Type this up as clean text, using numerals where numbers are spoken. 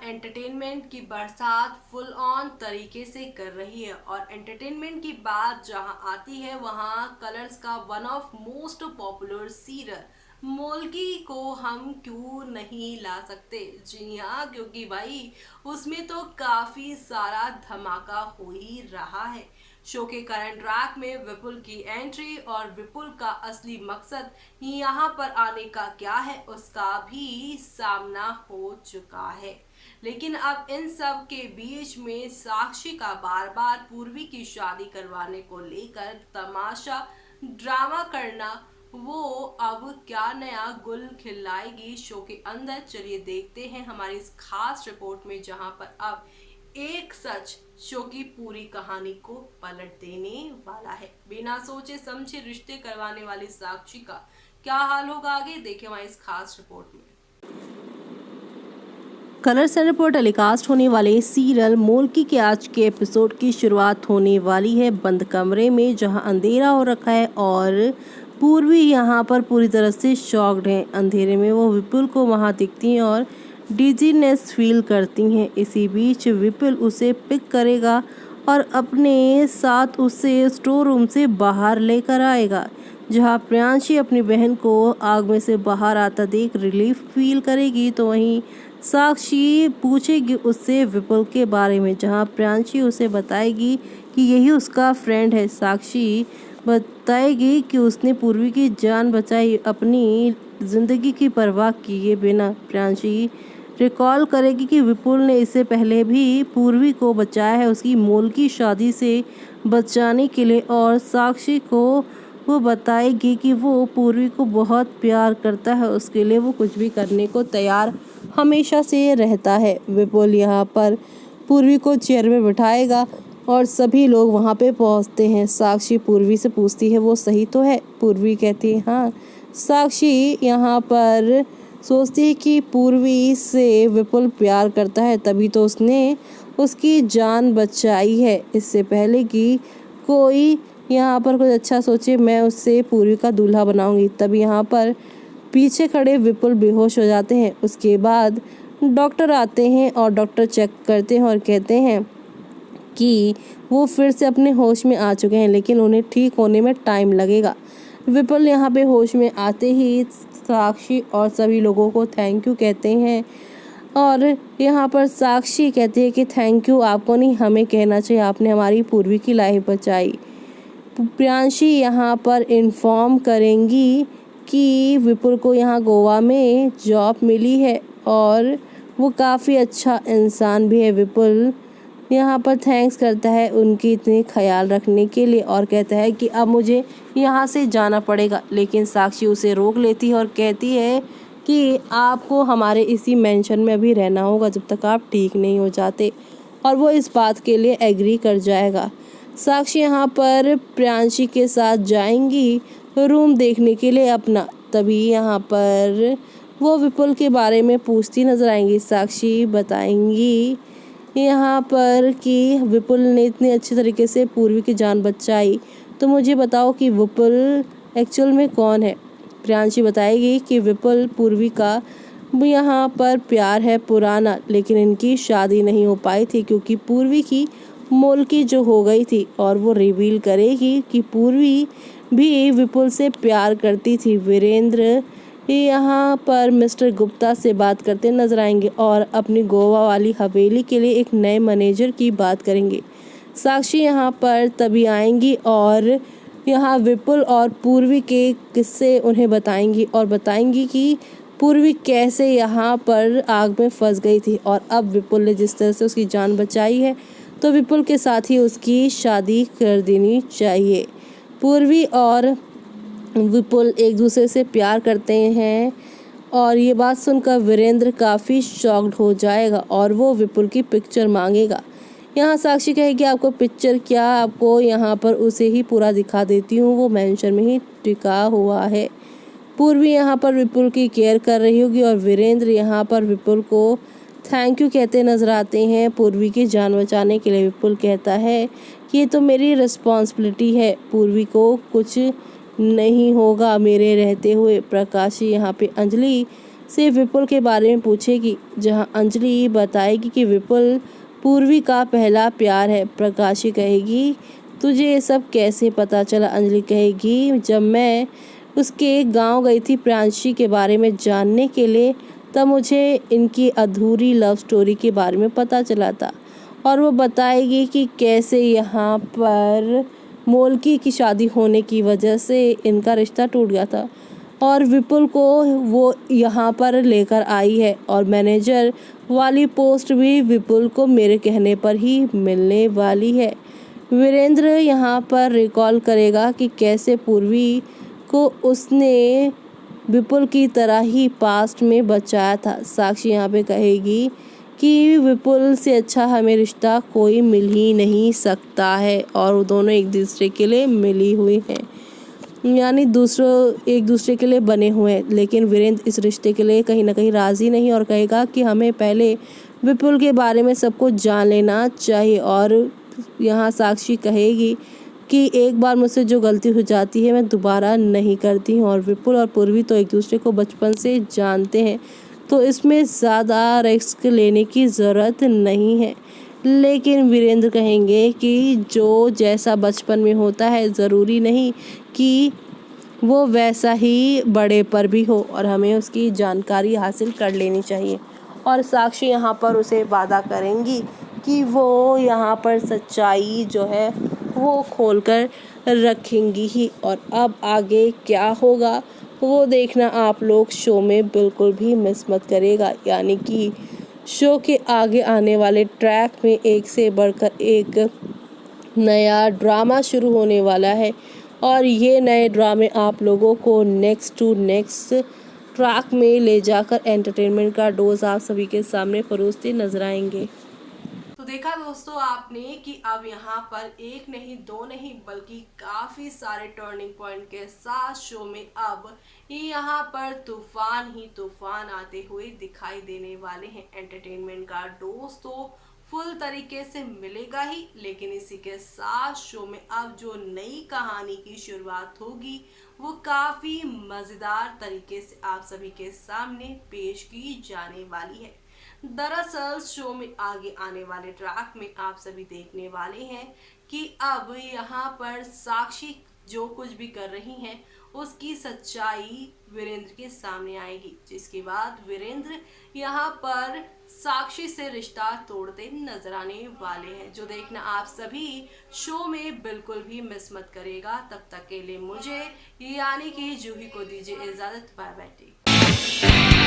Entertainment की बरसात full on तरीके से कर रही है और एंटरटेनमेंट की बात जहां आती है वहां कलर्स का one of most popular serial Molkki को हम क्यों नहीं ला सकते। जी हाँ, क्योंकि भाई उसमें तो काफी सारा धमाका हो ही रहा है। शो के करंट ट्रैक में विपुल की एंट्री और विपुल का असली मकसद यहाँ पर आने का क्या है उसका भी सामना हो चुका है। लेकिन अब इन सब के बीच में साक्षी का बार बार पूर्वी की शादी करवाने को लेकर तमाशा ड्रामा करना, वो अब क्या नया गुल खिलाएगी शो के अंदर। चलिए देखते हैं हमारी इस खास रिपोर्ट में, जहां पर अब एक सच शो की पूरी कहानी को पलट देने वाला है। बिना सोचे समझे रिश्ते करवाने वाली साक्षी का क्या हाल होगा, आगे देखें हमारी इस खास रिपोर्ट में। कलर सेंटर पर टेलीकास्ट होने वाले सीरियल मोल्की के आज के एपिसोड की शुरुआत होने वाली है बंद कमरे में, जहां अंधेरा हो रखा है और पूर्वी यहां पर पूरी तरह से शॉक्ड है। अंधेरे में वो विपुल को वहां दिखती हैं और डिजीनेस फील करती हैं। इसी बीच विपुल उसे पिक करेगा और अपने साथ उसे स्टोर रूम से बाहर लेकर आएगा, जहां प्रियांशी अपनी बहन को आग में से बाहर आता देख रिलीफ फील करेगी। तो वहीं साक्षी पूछेगी उससे विपुल के बारे में, जहां प्रियांशी उसे बताएगी कि यही उसका फ्रेंड है। साक्षी बताएगी कि उसने पूर्वी की जान बचाई अपनी ज़िंदगी की परवाह किए बिना। प्रियांशी रिकॉल करेगी कि विपुल ने इससे पहले भी पूर्वी को बचाया है, उसकी मोल की शादी से बचाने के लिए। और साक्षी को वो बताएगी कि वो पूर्वी को बहुत प्यार करता है, उसके लिए वो कुछ भी करने को तैयार हमेशा से रहता है। विपुल यहाँ पर पूर्वी को चेयर में बिठाएगा और सभी लोग वहाँ पे पहुँचते हैं। साक्षी पूर्वी से पूछती है वो सही तो है। पूर्वी कहती है हाँ। साक्षी यहाँ पर सोचती है कि पूर्वी से विपुल प्यार करता है, तभी तो उसने उसकी जान बचाई है। इससे पहले कि कोई यहाँ पर कुछ अच्छा सोचे, मैं उससे पूर्वी का दूल्हा बनाऊंगी। तभी यहाँ पर पीछे खड़े विपुल बेहोश हो जाते हैं। उसके बाद डॉक्टर आते हैं और डॉक्टर चेक करते हैं और कहते हैं कि वो फिर से अपने होश में आ चुके हैं, लेकिन उन्हें ठीक होने में टाइम लगेगा। विपुल यहाँ पे होश में आते ही साक्षी और सभी लोगों को थैंक यू कहते हैं और यहाँ पर साक्षी कहती है कि थैंक यू आपको नहीं, हमें कहना चाहिए, आपने हमारी पूर्वी की लाइफ बचाई। प्रियांशी यहाँ पर इन्फॉर्म करेंगी कि विपुल को यहाँ गोवा में जॉब मिली है और वो काफ़ी अच्छा इंसान भी है। विपुल यहाँ पर थैंक्स करता है उनकी इतनी ख्याल रखने के लिए और कहता है कि अब मुझे यहाँ से जाना पड़ेगा। लेकिन साक्षी उसे रोक लेती है और कहती है कि आपको हमारे इसी मेंशन में अभी रहना होगा जब तक आप ठीक नहीं हो जाते, और वो इस बात के लिए एग्री कर जाएगा। साक्षी यहाँ पर प्रियांशी के साथ जाएंगी रूम देखने के लिए अपना। तभी यहाँ पर वो विपुल के बारे में पूछती नजर आएंगी। साक्षी बताएंगी यहाँ पर कि विपुल ने इतनी अच्छी तरीके से पूर्वी की जान बचाई, तो मुझे बताओ कि विपुल एक्चुअल में कौन है। प्रियांशी बताएगी कि विपुल पूर्वी का यहाँ पर प्यार है पुराना, लेकिन इनकी शादी नहीं हो पाई थी क्योंकि पूर्वी की मोल्की जो हो गई थी। और वो रिवील करेगी कि पूर्वी भी विपुल से प्यार करती थी। वीरेंद्र यहाँ पर मिस्टर गुप्ता से बात करते नजर आएंगे और अपनी गोवा वाली हवेली के लिए एक नए मैनेजर की बात करेंगे। साक्षी यहाँ पर तभी आएंगी और यहाँ विपुल और पूर्वी के किस्से उन्हें बताएंगी और बताएंगी कि पूर्वी कैसे यहाँ पर आग में फंस गई थी और अब विपुल ने जिस तरह से उसकी जान बचाई है, तो विपुल के साथ ही उसकी शादी कर देनी चाहिए। पूर्वी और विपुल एक दूसरे से प्यार करते हैं और ये बात सुनकर वीरेंद्र काफ़ी शॉक्ड हो जाएगा और वो विपुल की पिक्चर मांगेगा। यहाँ साक्षी कहेगी आपको पिक्चर क्या, आपको यहाँ पर उसे ही पूरा दिखा देती हूँ, वो मेंशन में ही टिका हुआ है। पूर्वी यहाँ पर विपुल की केयर कर रही होगी और वीरेंद्र यहाँ पर विपुल को थैंक यू कहते नजर आते हैं पूर्वी की जान बचाने के लिए। विपुल कहता है कि ये तो मेरी रिस्पॉन्सिबिलिटी है, पूर्वी को कुछ नहीं होगा मेरे रहते हुए। प्रकाशी यहाँ पे अंजलि से विपुल के बारे में पूछेगी, जहाँ अंजलि बताएगी कि विपुल पूर्वी का पहला प्यार है। प्रकाशी कहेगी, तुझे ये सब कैसे पता चला? अंजलि कहेगी, जब मैं उसके गांव गई थी प्रियांशी के बारे में जानने के लिए, तब मुझे इनकी अधूरी लव स्टोरी के बारे में पता चला था। और वो बताएगी कि कैसे यहाँ पर मोलकी की शादी होने की वजह से इनका रिश्ता टूट गया था और विपुल को वो यहाँ पर लेकर आई है और मैनेजर वाली पोस्ट भी विपुल को मेरे कहने पर ही मिलने वाली है। वीरेंद्र यहाँ पर रिकॉल करेगा कि कैसे पूर्वी को उसने विपुल की तरह ही पास्ट में बचाया था। साक्षी यहाँ पे कहेगी कि विपुल से अच्छा हमें रिश्ता कोई मिल ही नहीं सकता है और वो दोनों एक दूसरे के लिए मिली हुई हैं, यानी एक दूसरे के लिए बने हुए हैं। लेकिन वीरेंद्र इस रिश्ते के लिए कहीं ना कहीं राज़ी नहीं और कहेगा कि हमें पहले विपुल के बारे में सब कुछ जान लेना चाहिए। और यहाँ साक्षी कहेगी कि एक बार मुझसे जो गलती हो जाती है मैं दोबारा नहीं करती हूँ और विपुल और पूर्वी तो एक दूसरे को बचपन से जानते हैं, तो इसमें ज़्यादा रिस्क लेने की ज़रूरत नहीं है। लेकिन वीरेंद्र कहेंगे कि जो जैसा बचपन में होता है ज़रूरी नहीं कि वो वैसा ही बड़े पर भी हो और हमें उसकी जानकारी हासिल कर लेनी चाहिए। और साक्षी यहाँ पर उसे वादा करेंगी कि वो यहाँ पर सच्चाई जो है वो खोल कर रखेंगी ही। और अब आगे क्या होगा वो देखना आप लोग शो में बिल्कुल भी मिस मत करेगा, यानी कि शो के आगे आने वाले ट्रैक में एक से बढ़कर एक नया ड्रामा शुरू होने वाला है और ये नए ड्रामे आप लोगों को नेक्स्ट टू नेक्स्ट ट्रैक में ले जाकर एंटरटेनमेंट का डोज आप सभी के सामने परोसते नजर आएंगे। तो देखा दोस्तों आपने कि अब यहाँ पर एक नहीं दो नहीं बल्कि काफ़ी सारे टर्निंग पॉइंट के साथ शो में अब यहाँ पर तूफान ही तूफान आते हुए दिखाई देने वाले हैं। एंटरटेनमेंट का डोज तो फुल तरीके से मिलेगा ही, लेकिन इसी के साथ शो में अब जो नई कहानी की शुरुआत होगी वो काफ़ी मज़ेदार तरीके से आप सभी के सामने पेश की जाने वाली है। दरअसल शो में आगे आने वाले ट्रैक में आप सभी देखने वाले हैं कि अब यहाँ पर साक्षी जो कुछ भी कर रही हैं उसकी सच्चाई वीरेंद्र के सामने आएगी, जिसके बाद वीरेंद्र यहाँ पर साक्षी से रिश्ता तोड़ते नजर आने वाले हैं, जो देखना आप सभी शो में बिल्कुल भी मिस मत करेगा। तब तक के लिए मुझे यानी कि जूही को दीजिए इजाजत। Bye bye.